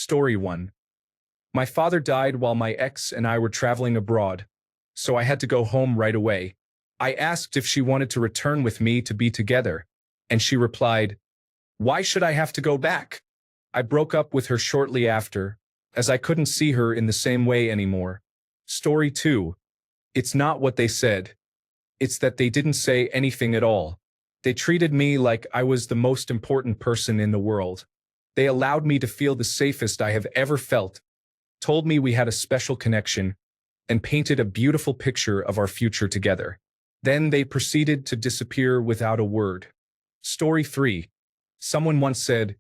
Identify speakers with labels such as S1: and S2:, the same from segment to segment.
S1: Story 1. My father died while my ex and I were traveling abroad, so I had to go home right away. I asked if she wanted to return with me to be together, and she replied, "Why should I have to go back?" I broke up with her shortly after, as I couldn't see her in the same way anymore. Story 2. It's not what they said. It's that they didn't say anything at all. They treated me like I was the most important person in the world. They allowed me to feel the safest I have ever felt, told me we had a special connection, and painted a beautiful picture of our future together. Then they proceeded to disappear without a word. Story 3. Someone once said,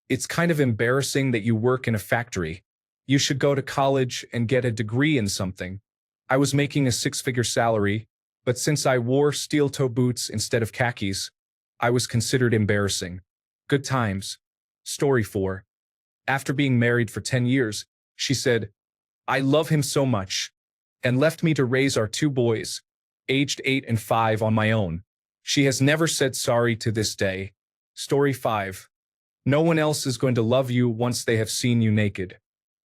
S1: "It's kind of embarrassing that you work in a factory. You should go to college and get a degree in something." I was making a six-figure salary, but since I wore steel-toe boots instead of khakis, I was considered embarrassing. Good times. Story 4. After being married for 10 years, she said, "I love him so much," and left me to raise our two boys, aged 8 and 5, on my own. She has never said sorry to this day. Story 5. No one else is going to love you once they have seen you naked.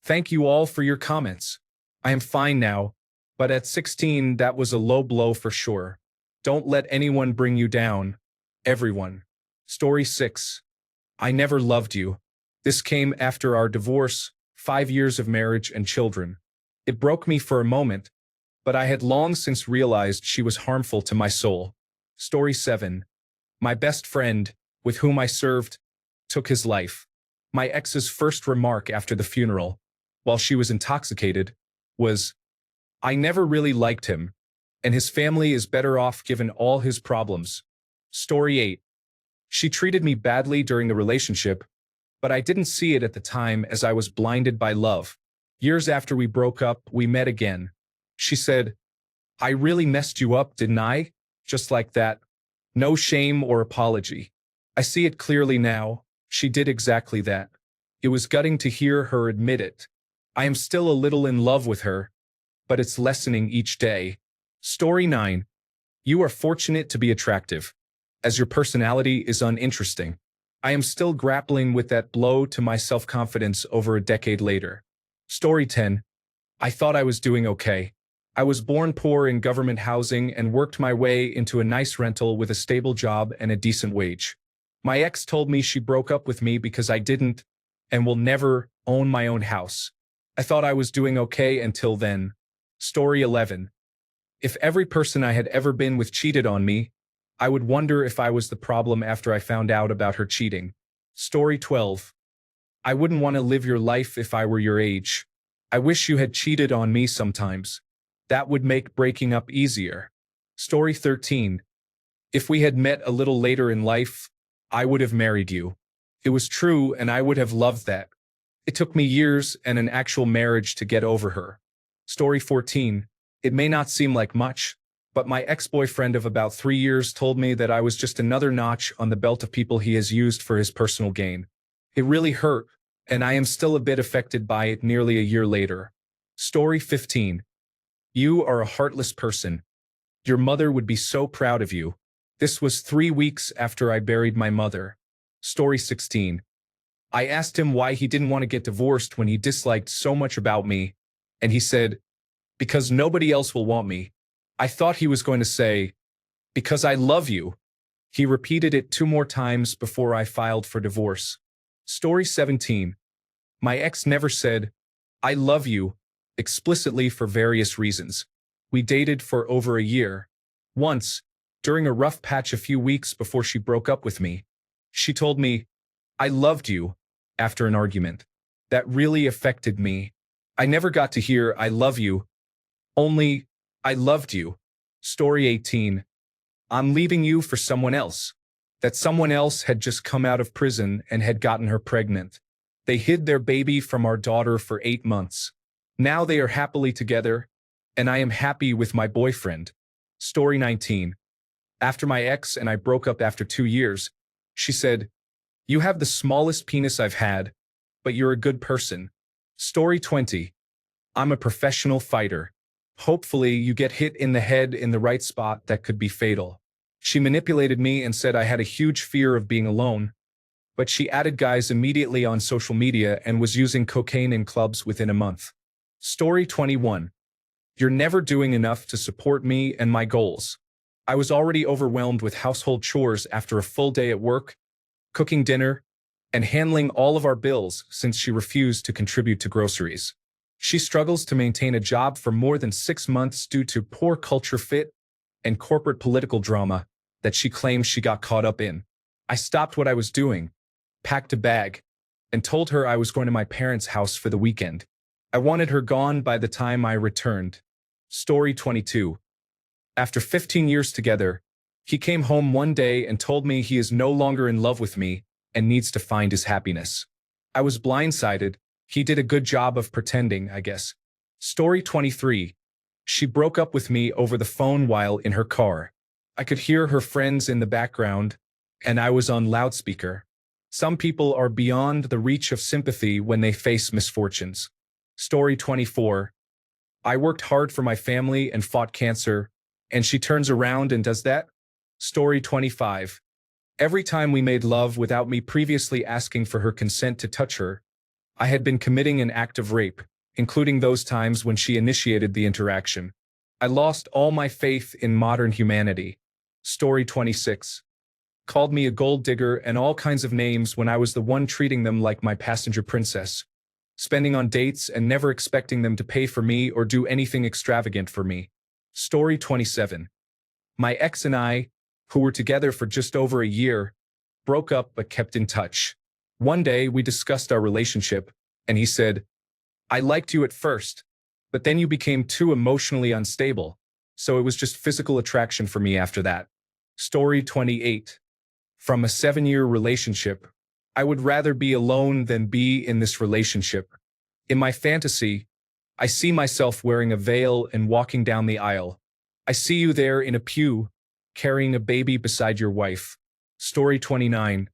S1: Thank you all for your comments. I am fine now, but at 16 that was a low blow for sure. Don't let anyone bring you down. Everyone. Story 6. I never loved you. This came after our divorce, 5 years of marriage and children. It broke me for a moment, but I had long since realized she was harmful to my soul. Story 7. My best friend, with whom I served, took his life. My ex's first remark after the funeral, while she was intoxicated, was, "I never really liked him, and his family is better off given all his problems." Story 8. She treated me badly during the relationship, but I didn't see it at the time as I was blinded by love. Years after we broke up, we met again. She said, "I really messed you up, didn't I?" Just like that. No shame or apology. I see it clearly now. She did exactly that. It was gutting to hear her admit it. I am still a little in love with her, but it's lessening each day. Story 9. You are fortunate to be attractive, as your personality is uninteresting. I am still grappling with that blow to my self-confidence over a decade later. Story 10. I thought I was doing okay. I was born poor in government housing and worked my way into a nice rental with a stable job and a decent wage. My ex told me she broke up with me because I didn't and will never own my own house. I thought I was doing okay until then. Story 11. If every person I had ever been with cheated on me, I would wonder if I was the problem after I found out about her cheating. Story 12. I wouldn't want to live your life if I were your age. I wish you had cheated on me sometimes. That would make breaking up easier. Story 13. If we had met a little later in life, I would have married you. It was true, and I would have loved that. It took me years and an actual marriage to get over her. Story 14. It may not seem like much, but my ex-boyfriend of about 3 years told me that I was just another notch on the belt of people he has used for his personal gain. It really hurt, and I am still a bit affected by it nearly a year later. Story 15. You are a heartless person. Your mother would be so proud of you. This was 3 weeks after I buried my mother. Story 16. I asked him why he didn't want to get divorced when he disliked so much about me, and he said, "Because nobody else will want me." I thought he was going to say, "Because I love you." He repeated it 2 more times before I filed for divorce. Story 17. My ex never said, "I love you," explicitly for various reasons. We dated for over a year. Once, during a rough patch a few weeks before she broke up with me, she told me, "I loved you," after an argument. That really affected me. I never got to hear "I love you," only "I loved you." Story 18. I'm leaving you for someone else. That someone else had just come out of prison and had gotten her pregnant. They hid their baby from our daughter for 8 months. Now they are happily together, and I am happy with my boyfriend. Story 19. After my ex and I broke up after 2 years, she said, "You have the smallest penis I've had, but you're a good person." Story 20. I'm a professional fighter. Hopefully you get hit in the head in the right spot that could be fatal. She manipulated me and said I had a huge fear of being alone, but she added guys immediately on social media and was using cocaine in clubs within a month. Story 21. You're never doing enough to support me and my goals. I was already overwhelmed with household chores after a full day at work, cooking dinner, and handling all of our bills since she refused to contribute to groceries. She struggles to maintain a job for more than 6 months due to poor culture fit and corporate political drama that she claims she got caught up in. I stopped what I was doing, packed a bag, and told her I was going to my parents' house for the weekend. I wanted her gone by the time I returned. Story 22. After 15 years together, he came home one day and told me he is no longer in love with me and needs to find his happiness. I was blindsided. He did a good job of pretending, I guess. Story 23. She broke up with me over the phone while in her car. I could hear her friends in the background, and I was on loudspeaker. Some people are beyond the reach of sympathy when they face misfortunes. Story 24. I worked hard for my family and fought cancer, and she turns around and does that? Story 25. Every time we made love without me previously asking for her consent to touch her, I had been committing an act of rape, including those times when she initiated the interaction. I lost all my faith in modern humanity. Story 26. Called me a gold digger and all kinds of names when I was the one treating them like my passenger princess, spending on dates and never expecting them to pay for me or do anything extravagant for me. Story 27. My ex and I, who were together for just over a year, broke up but kept in touch. One day we discussed our relationship, and he said, I liked you at first, but then you became too emotionally unstable, so it was just physical attraction for me after that. Story 28. From a 7-year relationship, I would rather be alone than be in this relationship. In my fantasy, I see myself wearing a veil and walking down the aisle. I see you there in a pew, carrying a baby beside your wife. Story 29.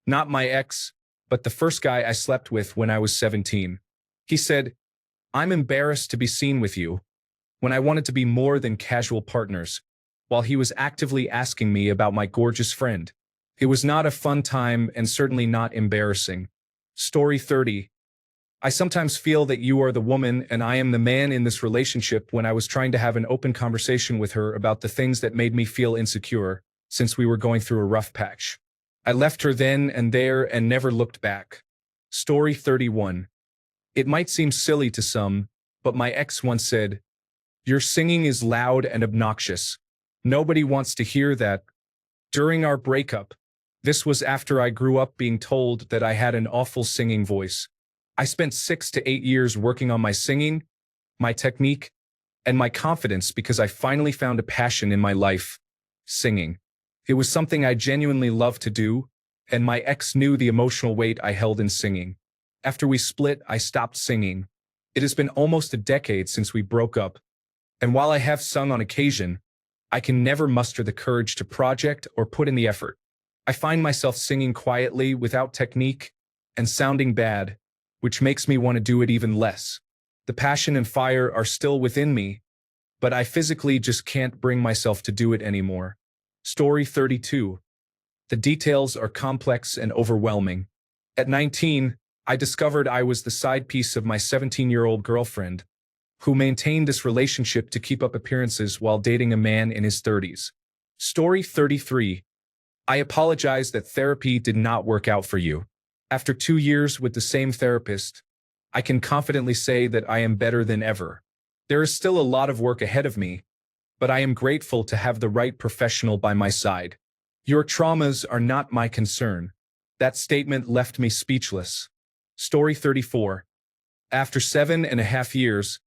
S1: Not my ex, but the first guy I slept with when I was 17. He said, I'm embarrassed to be seen with you, when I wanted to be more than casual partners, while he was actively asking me about my gorgeous friend. It was not a fun time and certainly not embarrassing. Story 30. I sometimes feel that you are the woman and I am the man in this relationship when I was trying to have an open conversation with her about the things that made me feel insecure, since we were going through a rough patch. I left her then and there and never looked back. Story 31. It might seem silly to some, but my ex once said, your singing is loud and obnoxious. Nobody wants to hear that. During our breakup, this was after I grew up being told that I had an awful singing voice. I spent 6 to 8 years working on my singing, my technique, and my confidence because I finally found a passion in my life, singing. It was something I genuinely loved to do, and my ex knew the emotional weight I held in singing. After we split, I stopped singing. It has been almost a decade since we broke up, and while I have sung on occasion, I can never muster the courage to project or put in the effort. I find myself singing quietly without technique and sounding bad, which makes me want to do it even less. The passion and fire are still within me, but I physically just can't bring myself to do it anymore. Story 32. The details are complex and overwhelming. At 19, I discovered I was the side piece of my 17-year-old girlfriend, who maintained this relationship to keep up appearances while dating a man in his 30s. Story 33. I apologize that therapy did not work out for you. After 2 years with the same therapist, I can confidently say that I am better than ever. There is still a lot of work ahead of me, but I am grateful to have the right professional by my side. Your traumas are not my concern. That statement left me speechless. Story 34. After 7.5 years,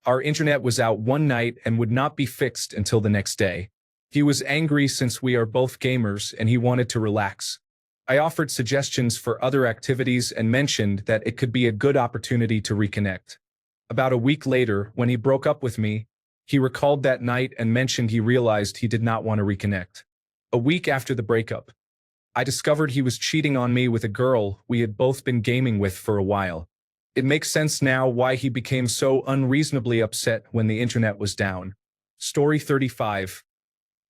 S1: our internet was out one night and would not be fixed until the next day. He was angry since we are both gamers and he wanted to relax. I offered suggestions for other activities and mentioned that it could be a good opportunity to reconnect. About a week later, when he broke up with me, he recalled that night and mentioned he realized he did not want to reconnect. A week after the breakup, I discovered he was cheating on me with a girl we had both been gaming with for a while. It makes sense now why he became so unreasonably upset when the internet was down. Story 35.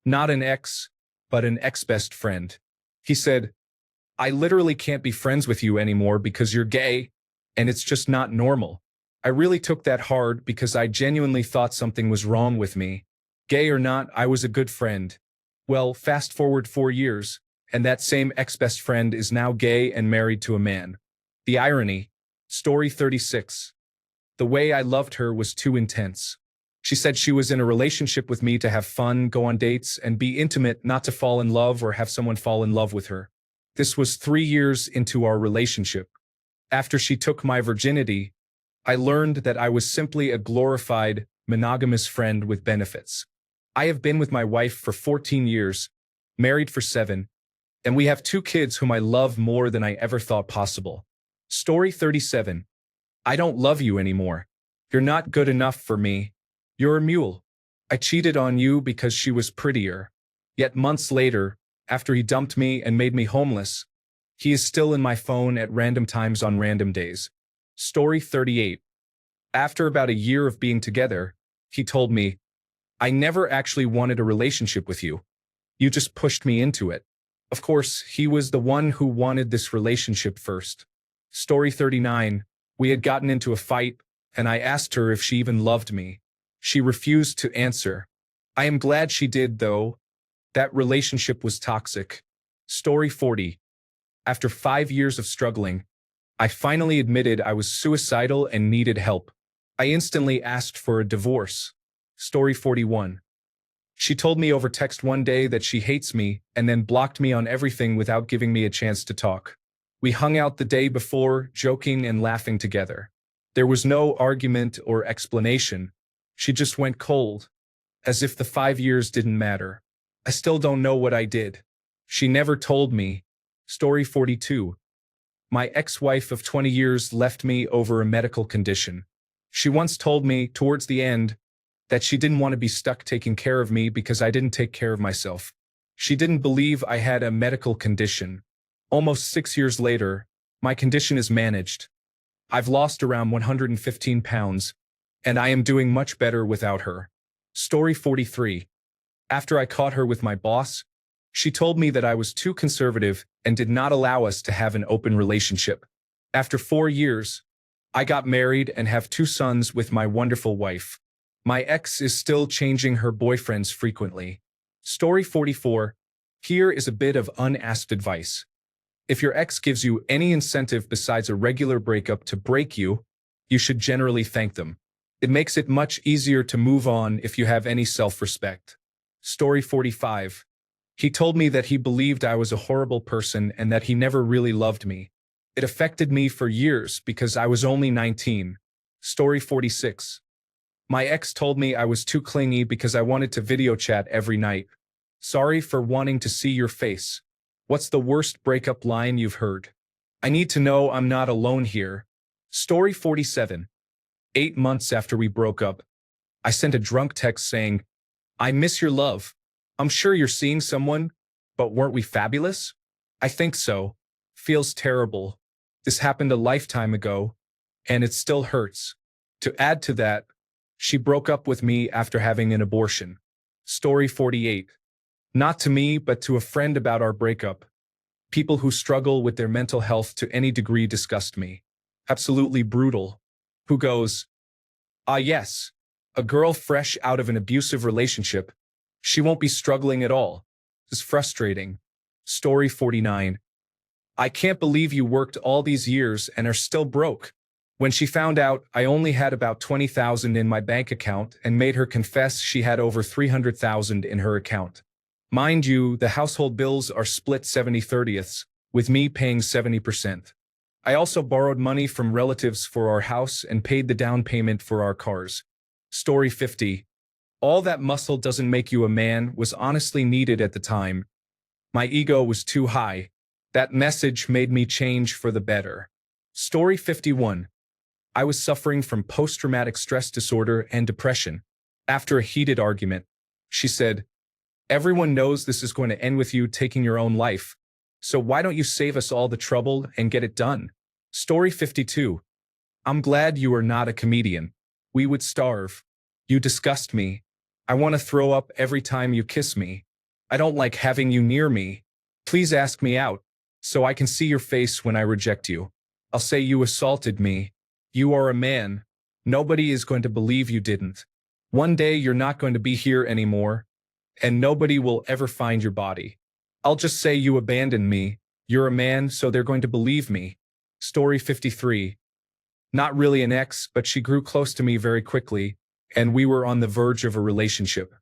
S1: Not an ex, but an ex-best friend. He said, I literally can't be friends with you anymore because you're gay, and it's just not normal. I really took that hard because I genuinely thought something was wrong with me. Gay or not, I was a good friend. Well, fast forward 4 years, and that same ex-best friend is now gay and married to a man. The irony. Story 36. The way I loved her was too intense. She said she was in a relationship with me to have fun, go on dates, and be intimate, not to fall in love or have someone fall in love with her. This was 3 years into our relationship. After she took my virginity, I learned that I was simply a glorified, monogamous friend with benefits. I have been with my wife for 14 years, married for 7, and we have 2 kids whom I love more than I ever thought possible. Story 37. I don't love you anymore. You're not good enough for me. You're a mule. I cheated on you because she was prettier. Yet months later, after he dumped me and made me homeless, he is still in my phone at random times on random days. Story 38. After about a year of being together, he told me, I never actually wanted a relationship with you. You just pushed me into it. Of course, he was the one who wanted this relationship first. Story 39. We had gotten into a fight, and I asked her if she even loved me. She refused to answer. I am glad she did, though. That relationship was toxic. Story 40. After 5 years of struggling, I finally admitted I was suicidal and needed help. I instantly asked for a divorce. Story 41. She told me over text one day that she hates me and then blocked me on everything without giving me a chance to talk. We hung out the day before, joking and laughing together. There was no argument or explanation. She just went cold, as if the 5 years didn't matter. I still don't know what I did. She never told me. Story 42. My ex-wife of 20 years left me over a medical condition. She once told me, towards the end, that she didn't want to be stuck taking care of me because I didn't take care of myself. She didn't believe I had a medical condition. Almost 6 years later, my condition is managed. I've lost around 115 pounds, and I am doing much better without her. Story 43. After I caught her with my boss, she told me that I was too conservative and did not allow us to have an open relationship. After 4 years, I got married and have 2 sons with my wonderful wife. My ex is still changing her boyfriends frequently. Story 44. Here is a bit of unasked advice. If your ex gives you any incentive besides a regular breakup to break you, you should generally thank them. It makes it much easier to move on if you have any self-respect. Story 45. He told me that he believed I was a horrible person and that he never really loved me. It affected me for years because I was only 19. Story 46. My ex told me I was too clingy because I wanted to video chat every night. Sorry for wanting to see your face. What's the worst breakup line you've heard? I need to know I'm not alone here. Story 47. 8 months after we broke up, I sent a drunk text saying, I miss your love. I'm sure you're seeing someone, but weren't we fabulous? I think so. Feels terrible. This happened a lifetime ago, and it still hurts. To add to that, she broke up with me after having an abortion. Story 48. Not to me, but to a friend about our breakup. People who struggle with their mental health to any degree disgust me. Absolutely brutal. Who goes, ah yes, a girl fresh out of an abusive relationship. She won't be struggling at all. It's frustrating. Story 49. I can't believe you worked all these years and are still broke. When she found out I only had about 20,000 in my bank account and made her confess she had over 300,000 in her account. Mind you, the household bills are split 70/30, with me paying 70%. I also borrowed money from relatives for our house and paid the down payment for our cars. Story 50. All that muscle doesn't make you a man was honestly needed at the time. My ego was too high. That message made me change for the better. Story 51. I was suffering from post-traumatic stress disorder and depression. After a heated argument, she said, everyone knows this is going to end with you taking your own life. So why don't you save us all the trouble and get it done? Story 52. I'm glad you are not a comedian. We would starve. You disgust me. I want to throw up every time you kiss me. I don't like having you near me. Please ask me out. So I can see your face when I reject you. I'll say you assaulted me. You are a man. Nobody is going to believe you didn't. One day you're not going to be here anymore, and nobody will ever find your body. I'll just say you abandoned me. You're a man, so they're going to believe me. Story 53. Not really an ex, but she grew close to me very quickly, and we were on the verge of a relationship.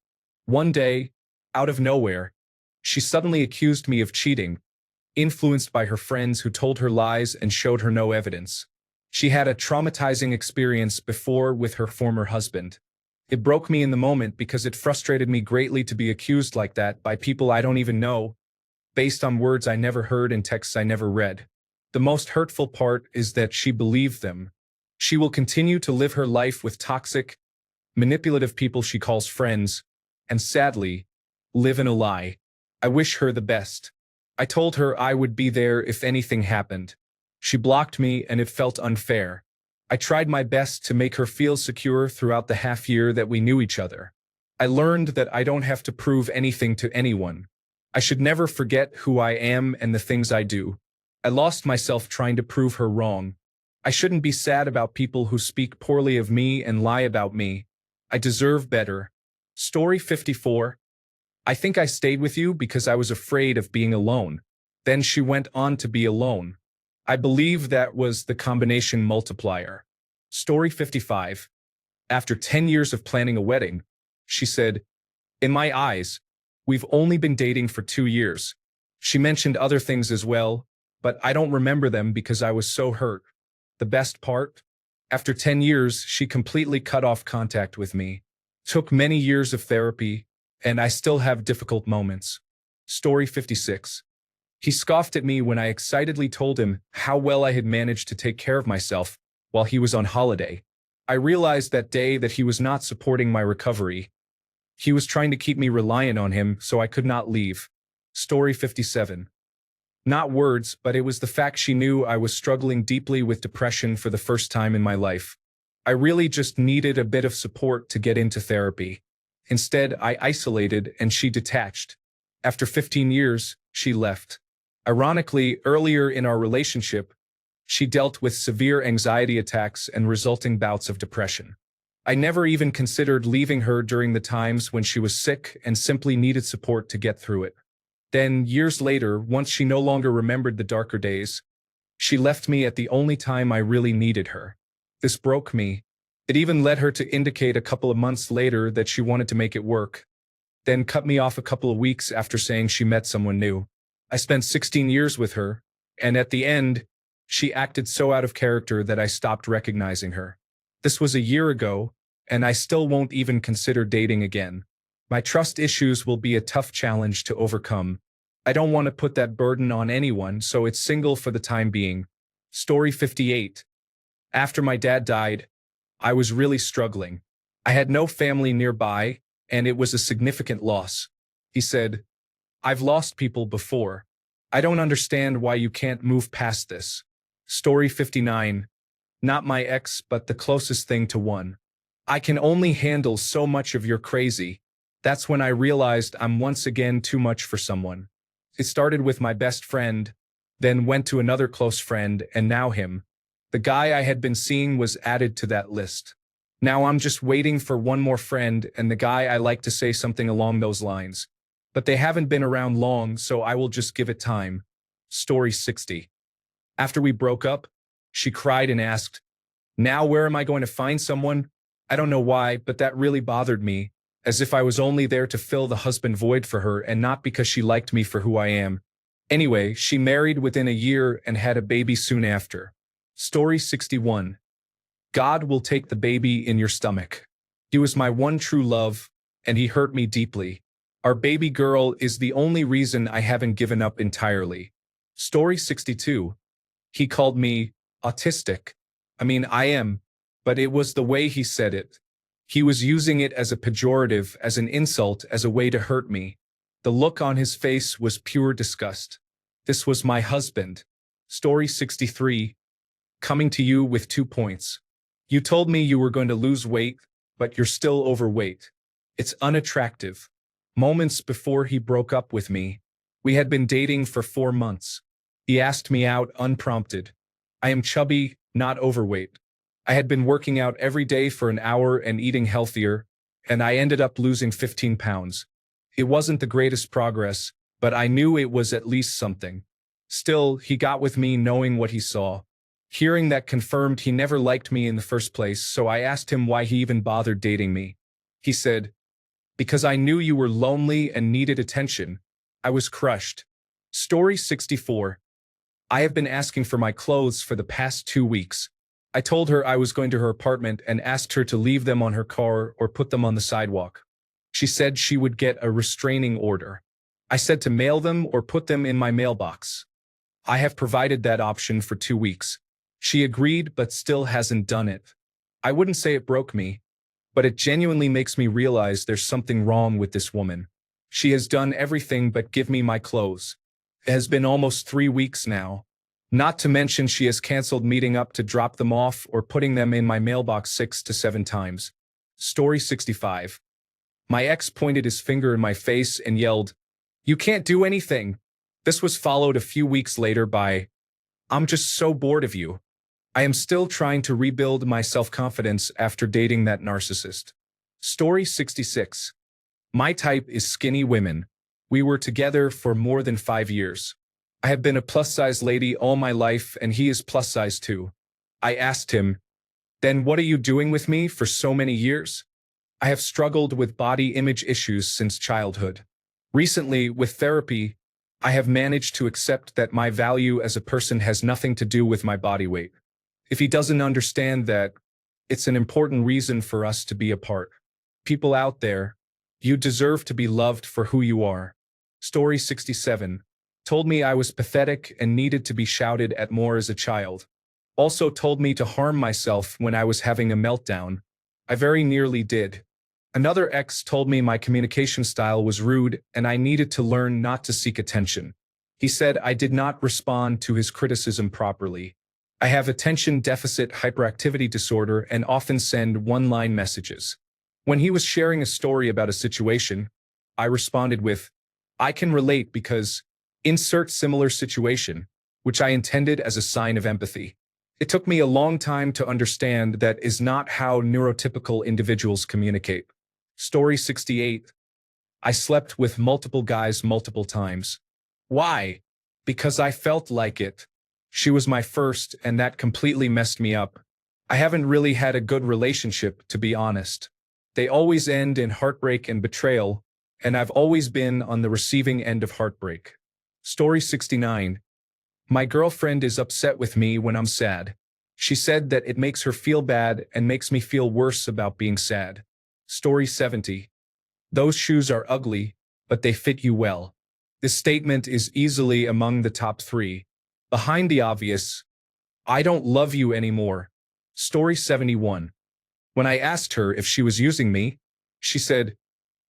S1: One day, out of nowhere, she suddenly accused me of cheating, influenced by her friends who told her lies and showed her no evidence. She had a traumatizing experience before with her former husband. It broke me in the moment because it frustrated me greatly to be accused like that by people I don't even know, based on words I never heard and texts I never read. The most hurtful part is that she believed them. She will continue to live her life with toxic, manipulative people she calls friends, and sadly, live in a lie. I wish her the best. I told her I would be there if anything happened. She blocked me and it felt unfair. I tried my best to make her feel secure throughout the half year that we knew each other. I learned that I don't have to prove anything to anyone. I should never forget who I am and the things I do. I lost myself trying to prove her wrong. I shouldn't be sad about people who speak poorly of me and lie about me. I deserve better. Story 54. I think I stayed with you because I was afraid of being alone. Then she went on to be alone. I believe that was the combination multiplier. Story 55. After 10 years of planning a wedding, she said, "In my eyes, we've only been dating for 2 years." She mentioned other things as well, but I don't remember them because I was so hurt. The best part? After 10 years, she completely cut off contact with me. Took many years of therapy, and I still have difficult moments. Story 56. He scoffed at me when I excitedly told him how well I had managed to take care of myself while he was on holiday. I realized that day that he was not supporting my recovery. He was trying to keep me reliant on him so I could not leave. Story 57. Not words, but it was the fact she knew I was struggling deeply with depression for the first time in my life. I really just needed a bit of support to get into therapy. Instead, I isolated and she detached. After 15 years, she left. Ironically, earlier in our relationship, she dealt with severe anxiety attacks and resulting bouts of depression. I never even considered leaving her during the times when she was sick and simply needed support to get through it. Then, years later, once she no longer remembered the darker days, she left me at the only time I really needed her. This broke me. It even led her to indicate a couple of months later that she wanted to make it work, then cut me off a couple of weeks after saying she met someone new. I spent 16 years with her, and at the end, she acted so out of character that I stopped recognizing her. This was a year ago, and I still won't even consider dating again. My trust issues will be a tough challenge to overcome. I don't want to put that burden on anyone, so it's single for the time being. Story 58. After my dad died, I was really struggling. I had no family nearby, and it was a significant loss. He said, "I've lost people before. I don't understand why you can't move past this." Story 59. Not my ex, but the closest thing to one. I can only handle so much of your crazy. That's when I realized I'm once again too much for someone. It started with my best friend, then went to another close friend, and now him. The guy I had been seeing was added to that list. Now I'm just waiting for one more friend and the guy I like to say something along those lines. But they haven't been around long, so I will just give it time. Story 60. After we broke up, she cried and asked, "Now where am I going to find someone?" I don't know why, but that really bothered me, as if I was only there to fill the husband void for her and not because she liked me for who I am. Anyway, she married within a year and had a baby soon after. Story 61. God will take the baby in your stomach. He was my one true love, and he hurt me deeply. Our baby girl is the only reason I haven't given up entirely. Story 62. He called me autistic. I mean, I am, but it was the way he said it. He was using it as a pejorative, as an insult, as a way to hurt me. The look on his face was pure disgust. This was my husband. Story 63. Coming to you with 2 points. You told me you were going to lose weight, but you're still overweight. It's unattractive. Moments before he broke up with me, we had been dating for 4 months. He asked me out unprompted. I am chubby, not overweight. I had been working out every day for an hour and eating healthier, and I ended up losing 15 pounds. It wasn't the greatest progress, but I knew it was at least something. Still, he got with me knowing what he saw. Hearing that confirmed he never liked me in the first place, so I asked him why he even bothered dating me. He said, "Because I knew you were lonely and needed attention." I was crushed. Story 64. I have been asking for my clothes for the past 2 weeks. I told her I was going to her apartment and asked her to leave them on her car or put them on the sidewalk. She said she would get a restraining order. I said to mail them or put them in my mailbox. I have provided that option for 2 weeks. She agreed but still hasn't done it. I wouldn't say it broke me, but it genuinely makes me realize there's something wrong with this woman. She has done everything but give me my clothes. It has been almost 3 weeks now. Not to mention she has canceled meeting up to drop them off or putting them in my mailbox 6 to 7 times. Story 65. My ex pointed his finger in my face and yelled, "You can't do anything." This was followed a few weeks later by, "I'm just so bored of you." I am still trying to rebuild my self-confidence after dating that narcissist. Story 66. My type is skinny women. We were together for more than 5 years. I have been a plus-size lady all my life and he is plus-size too. I asked him, "Then what are you doing with me for so many years?" I have struggled with body image issues since childhood. Recently, with therapy, I have managed to accept that my value as a person has nothing to do with my body weight. If he doesn't understand that, it's an important reason for us to be apart. People out there, you deserve to be loved for who you are. Story 67. Told me I was pathetic and needed to be shouted at more as a child. Also told me to harm myself when I was having a meltdown. I very nearly did. Another ex told me my communication style was rude and I needed to learn not to seek attention. He said I did not respond to his criticism properly. I have attention deficit hyperactivity disorder and often send one-line messages. When he was sharing a story about a situation, I responded with, "I can relate because," insert similar situation, which I intended as a sign of empathy. It took me a long time to understand that is not how neurotypical individuals communicate. Story 68. I slept with multiple guys multiple times. Why? Because I felt like it. She was my first, and that completely messed me up. I haven't really had a good relationship, to be honest. They always end in heartbreak and betrayal, and I've always been on the receiving end of heartbreak. Story 69. My girlfriend is upset with me when I'm sad. She said that it makes her feel bad and makes me feel worse about being sad. Story 70. Those shoes are ugly, but they fit you well. This statement is easily among the top 3. Behind the obvious, I don't love you anymore. Story 71. When I asked her if she was using me, she said,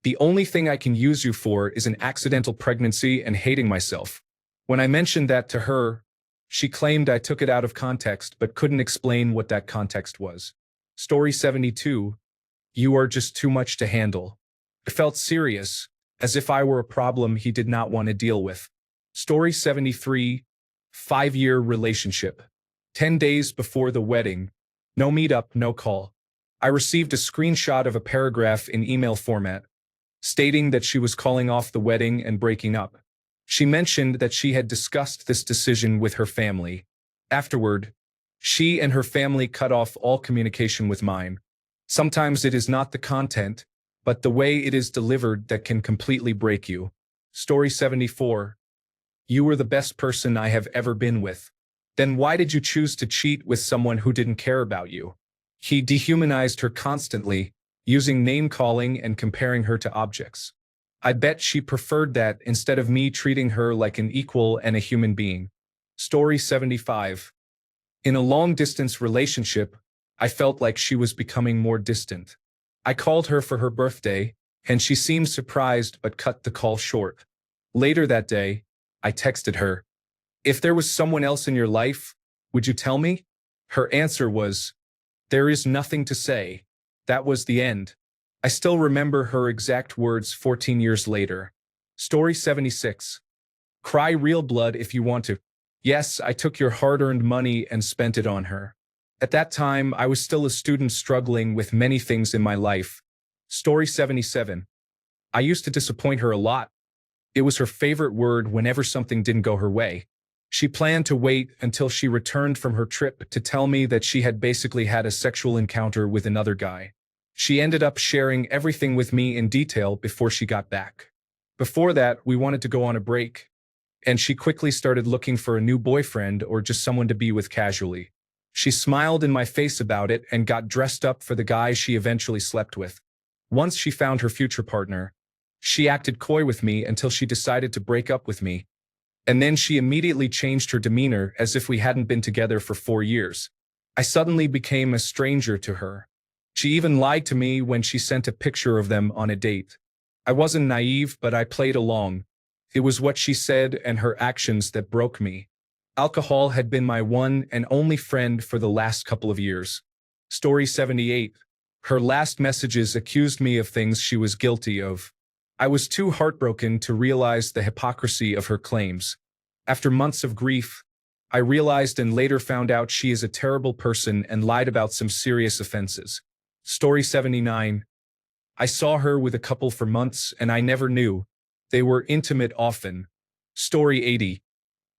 S1: "The only thing I can use you for is an accidental pregnancy and hating myself." When I mentioned that to her, she claimed I took it out of context but couldn't explain what that context was. Story 72. You are just too much to handle. It felt serious, as if I were a problem he did not want to deal with. Story 73. 5-year relationship. 10 days before the wedding. No meetup, no call. I received a screenshot of a paragraph in email format, stating that she was calling off the wedding and breaking up. She mentioned that she had discussed this decision with her family. Afterward, she and her family cut off all communication with mine. Sometimes it is not the content, but the way it is delivered that can completely break you. Story 74. You were the best person I have ever been with. Then why did you choose to cheat with someone who didn't care about you? He dehumanized her constantly, using name-calling and comparing her to objects. I bet she preferred that instead of me treating her like an equal and a human being. Story 75. In a long-distance relationship, I felt like she was becoming more distant. I called her for her birthday, and she seemed surprised but cut the call short. Later that day, I texted her, "If there was someone else in your life, would you tell me?" Her answer was, "There is nothing to say." That was the end. I still remember her exact words 14 years later. Story 76. Cry real blood if you want to. Yes, I took your hard-earned money and spent it on her. At that time, I was still a student struggling with many things in my life. Story 77. I used to disappoint her a lot. It was her favorite word whenever something didn't go her way. She planned to wait until she returned from her trip to tell me that she had basically had a sexual encounter with another guy. She ended up sharing everything with me in detail before she got back. Before that, we wanted to go on a break, and she quickly started looking for a new boyfriend or just someone to be with casually. She smiled in my face about it and got dressed up for the guy she eventually slept with. Once she found her future partner, she acted coy with me until she decided to break up with me, and then she immediately changed her demeanor as if we hadn't been together for 4 years. I suddenly became a stranger to her. She even lied to me when she sent a picture of them on a date. I wasn't naive, but I played along. It was what she said and her actions that broke me. Alcohol had been my one and only friend for the last couple of years. Story 78. Her last messages accused me of things she was guilty of. I was too heartbroken to realize the hypocrisy of her claims. After months of grief, I realized and later found out she is a terrible person and lied about some serious offenses. Story 79. I saw her with a couple for months and I never knew. They were intimate often. Story 80.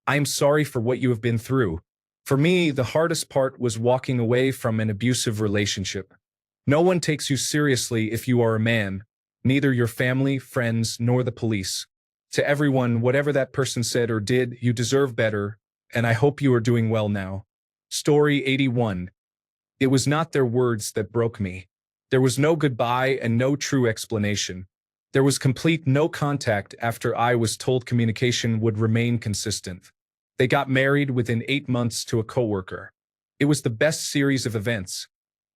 S1: I am sorry for what you have been through. For me, the hardest part was walking away from an abusive relationship. No one takes you seriously if you are a man. Neither your family, friends, nor the police. To everyone, whatever that person said or did, you deserve better, and I hope you are doing well now. Story 81. It was not their words that broke me. There was no goodbye and no true explanation. There was complete no contact after I was told communication would remain consistent. They got married within 8 months to a coworker. It was the best series of events,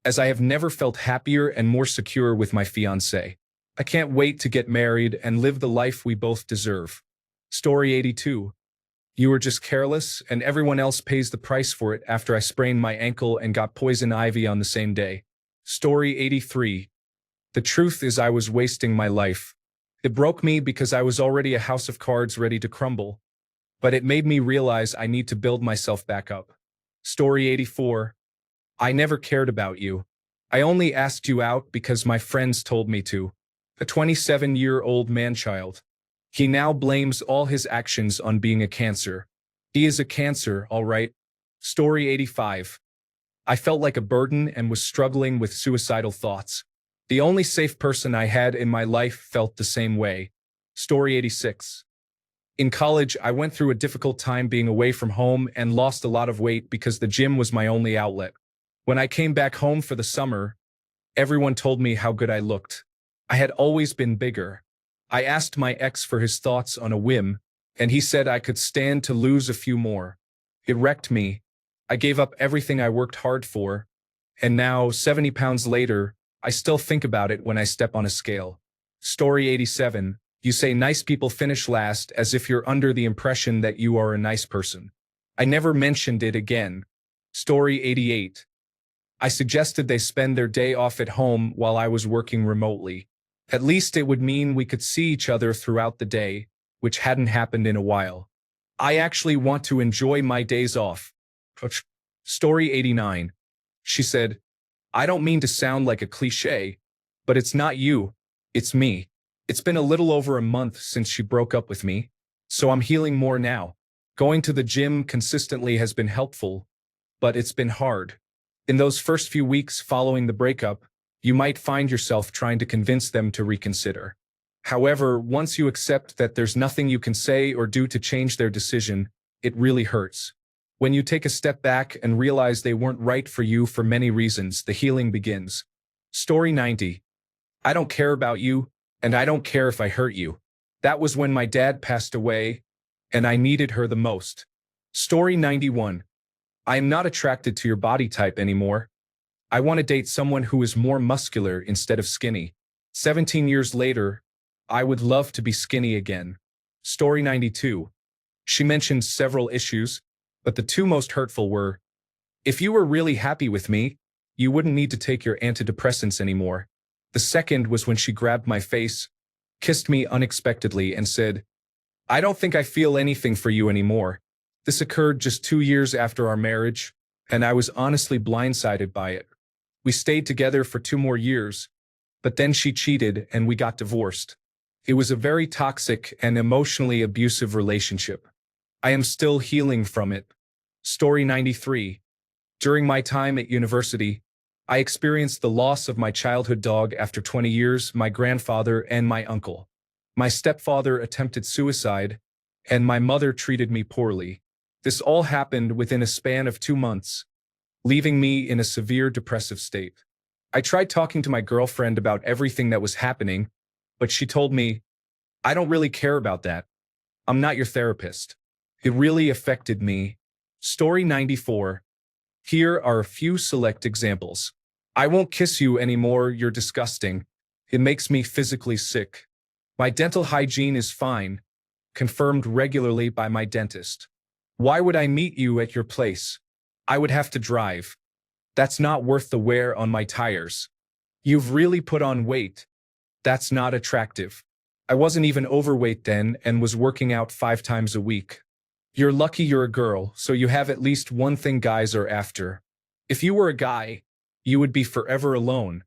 S1: as I have never felt happier and more secure with my fiancé. I can't wait to get married and live the life we both deserve. Story 82. You were just careless, and everyone else pays the price for it after I sprained my ankle and got poison ivy on the same day. Story 83. The truth is I was wasting my life. It broke me because I was already a house of cards ready to crumble. But it made me realize I need to build myself back up. Story 84. I never cared about you. I only asked you out because my friends told me to. A 27-year-old man-child. He now blames all his actions on being a cancer. He is a cancer, all right. Story 85. I felt like a burden and was struggling with suicidal thoughts. The only safe person I had in my life felt the same way. Story 86. In college, I went through a difficult time being away from home and lost a lot of weight because the gym was my only outlet. When I came back home for the summer, everyone told me how good I looked. I had always been bigger. I asked my ex for his thoughts on a whim, and he said I could stand to lose a few more. It wrecked me. I gave up everything I worked hard for, and now, 70 pounds later, I still think about it when I step on a scale. Story 87. You say nice people finish last as if you're under the impression that you are a nice person. I never mentioned it again. Story 88. I suggested they spend their day off at home while I was working remotely. At least it would mean we could see each other throughout the day, which hadn't happened in a while. I actually want to enjoy my days off. Story 89. She said, I don't mean to sound like a cliché, but it's not you, it's me. It's been a little over a month since she broke up with me, so I'm healing more now. Going to the gym consistently has been helpful, but it's been hard. In those first few weeks following the breakup, you might find yourself trying to convince them to reconsider. However, once you accept that there's nothing you can say or do to change their decision, it really hurts. When you take a step back and realize they weren't right for you for many reasons, the healing begins. Story 90. I don't care about you, and I don't care if I hurt you. That was when my dad passed away, and I needed her the most. Story 91. I am not attracted to your body type anymore. I want to date someone who is more muscular instead of skinny. 17 years later, I would love to be skinny again. Story 92. She mentioned several issues, but the two most hurtful were, if you were really happy with me, you wouldn't need to take your antidepressants anymore. The second was when she grabbed my face, kissed me unexpectedly, and said, I don't think I feel anything for you anymore. This occurred just 2 years after our marriage, and I was honestly blindsided by it. We stayed together for 2 more years, but then she cheated and we got divorced. It was a very toxic and emotionally abusive relationship. I am still healing from it. Story 93. During my time at university, I experienced the loss of my childhood dog after 20 years, my grandfather, and my uncle. My stepfather attempted suicide, and my mother treated me poorly. This all happened within a span of 2 months, leaving me in a severe depressive state. I tried talking to my girlfriend about everything that was happening, but she told me, "I don't really care about that. I'm not your therapist." It really affected me. Story 94. Here are a few select examples. I won't kiss you anymore, you're disgusting. It makes me physically sick. My dental hygiene is fine, confirmed regularly by my dentist. Why would I meet you at your place? I would have to drive. That's not worth the wear on my tires. You've really put on weight. That's not attractive. I wasn't even overweight then and was working out 5 times a week. You're lucky you're a girl, so you have at least one thing guys are after. If you were a guy, you would be forever alone.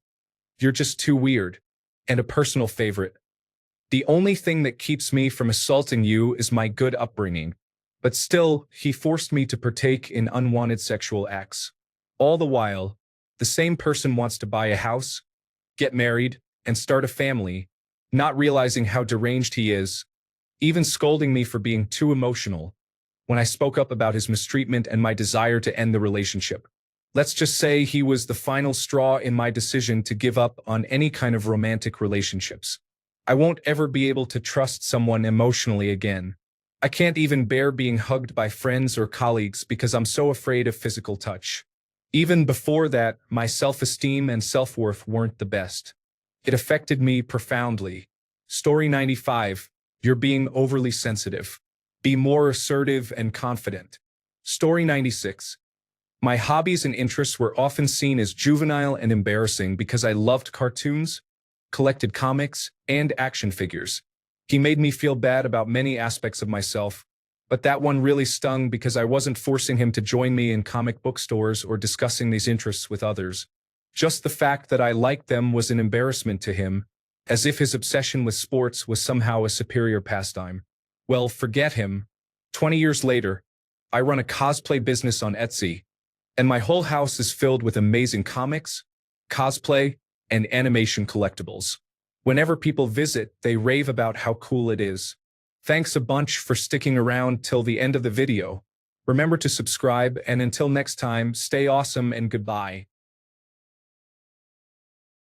S1: You're just too weird. And a personal favorite. The only thing that keeps me from assaulting you is my good upbringing. But still, he forced me to partake in unwanted sexual acts. All the while, the same person wants to buy a house, get married, and start a family, not realizing how deranged he is, even scolding me for being too emotional when I spoke up about his mistreatment and my desire to end the relationship. Let's just say he was the final straw in my decision to give up on any kind of romantic relationships. I won't ever be able to trust someone emotionally again. I can't even bear being hugged by friends or colleagues because I'm so afraid of physical touch. Even before that, my self-esteem and self-worth weren't the best. It affected me profoundly. Story 95. You're being overly sensitive. Be more assertive and confident. Story 96. My hobbies and interests were often seen as juvenile and embarrassing because I loved cartoons, collected comics, and action figures. He made me feel bad about many aspects of myself, but that one really stung because I wasn't forcing him to join me in comic book stores or discussing these interests with others. Just the fact that I liked them was an embarrassment to him, as if his obsession with sports was somehow a superior pastime. Well, forget him. 20 years later, I run a cosplay business on Etsy, and my whole house is filled with amazing comics, cosplay, and animation collectibles. Whenever people visit, they rave about how cool it is. Thanks a bunch for sticking around till the end of the video. Remember to subscribe, and until next time, stay awesome and goodbye.